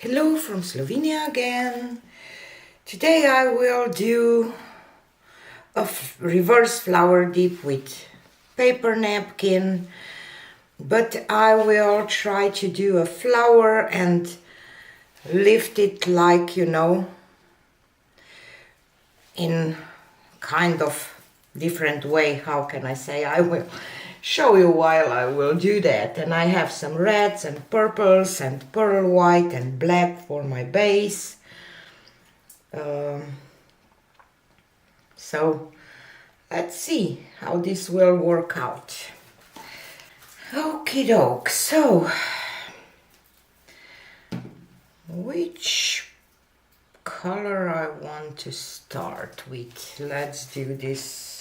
Hello from Slovenia again. Today I will do a reverse flower dip with paper napkin, but I will try to do a flower and lift it like, in kind of different way. How can I say? I will show you while I will do that. And I have some reds and purples and pearl white and black for my base. So let's see how this will work out. Okie doke, so which color I want to start with? Let's do this.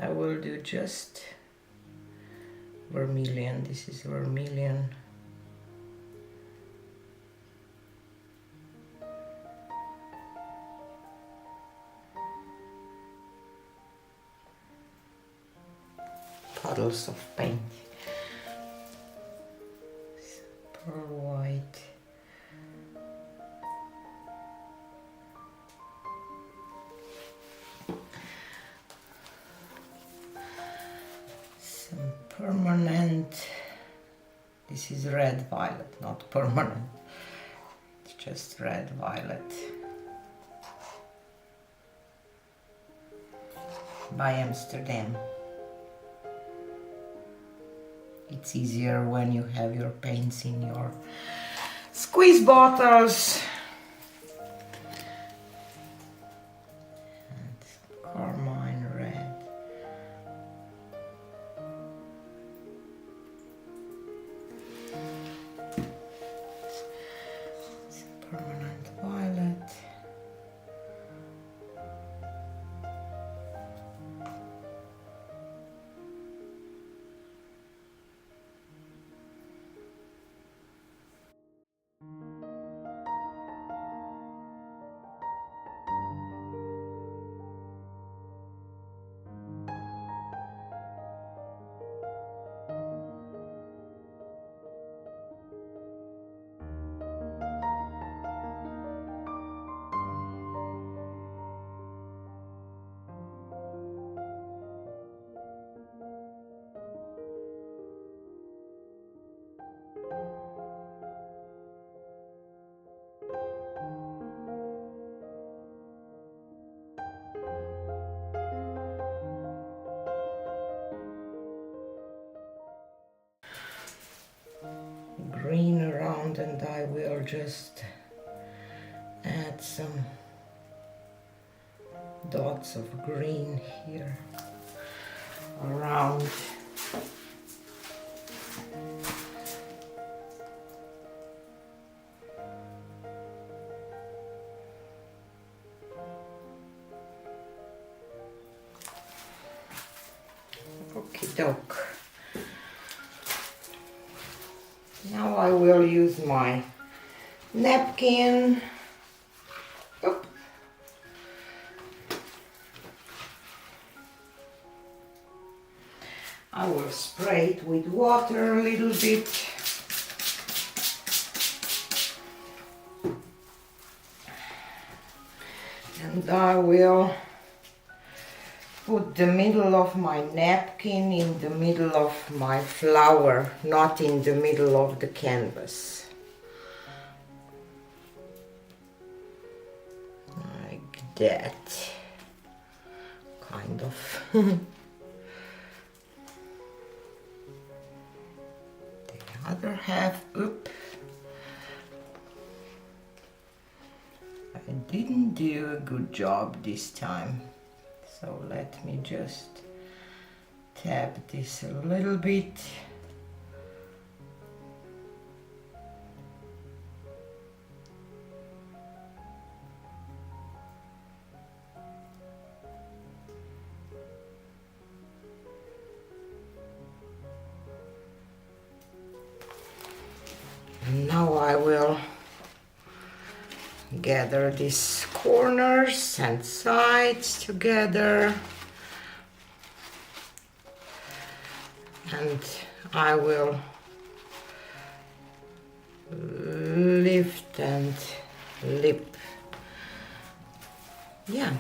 I will do just Vermilion. This is Vermilion. Puddles of paint. Pearl white. Some permanent. This is red violet, not permanent. It's just red violet. By Amsterdam. It's easier when you have your paints in your squeeze bottles. And Carmine red. It's a permanent violet. Green around, and I will just add some dots of green here around. Okie doke. Now I will use my napkin. Oop. I will spray it with water a little bit. And I will put the middle of my napkin in the middle of my flower, not in the middle of the canvas. Like that. Kind of. The other half, oop. I didn't do a good job this time. So let me just tap this a little bit. And now I will gather these corners and sides together. and I will lift and lip. Yeah.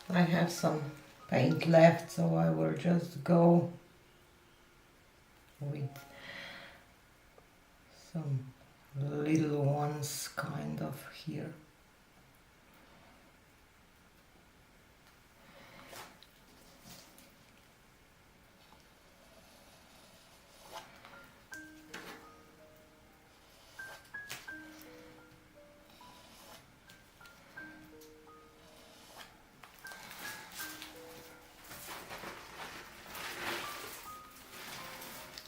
I have some paint left, so I will just go with some little ones kind of here.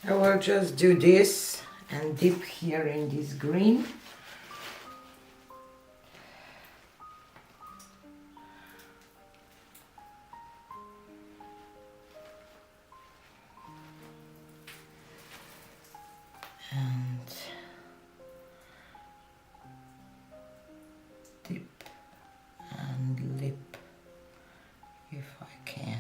I will just do this and dip here in this green. And dip and lip if I can.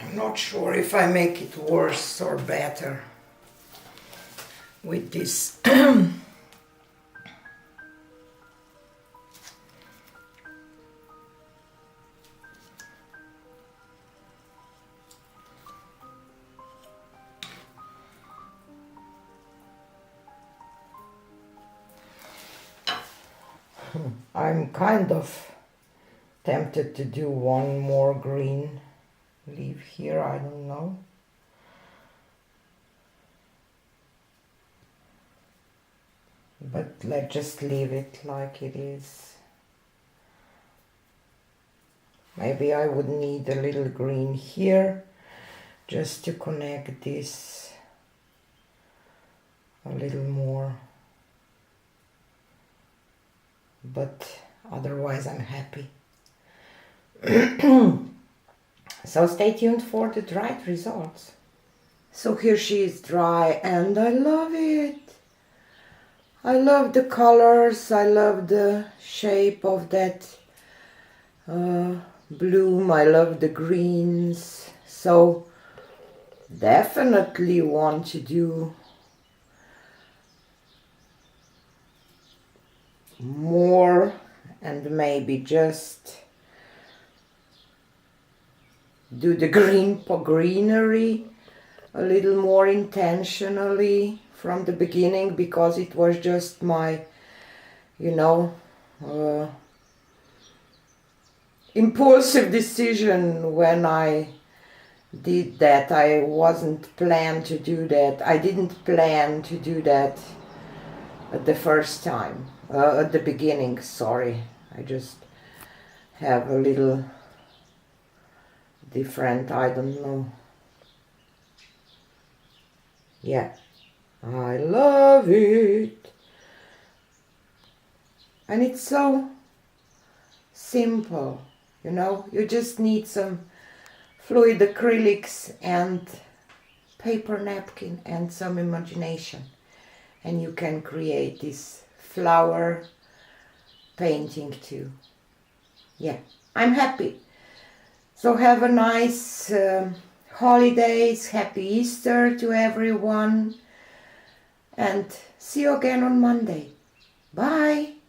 I'm not sure if I make it worse or better with this. I'm kind of tempted to do one more green leaf here, I don't know. But let's just leave it like it is. Maybe I would need a little green here just to connect this a little more. But otherwise I'm happy. So stay tuned for the dried results. So here she is dry and I love it. I love the colors, I love the shape of that bloom, I love the greens. So definitely want to do more and maybe just do the greenery a little more intentionally from the beginning, because it was just my, you know, impulsive decision when I did that. I wasn't planned to do that. I didn't plan to do that at the first time, at the beginning, sorry. I just have a little different, I don't know. Yeah, I love it. And it's so simple, you know. You just need some fluid acrylics and paper napkin and some imagination, and you can create this flower painting too. Yeah, I'm happy. So have a nice holidays, happy Easter to everyone, and see you again on Monday. Bye.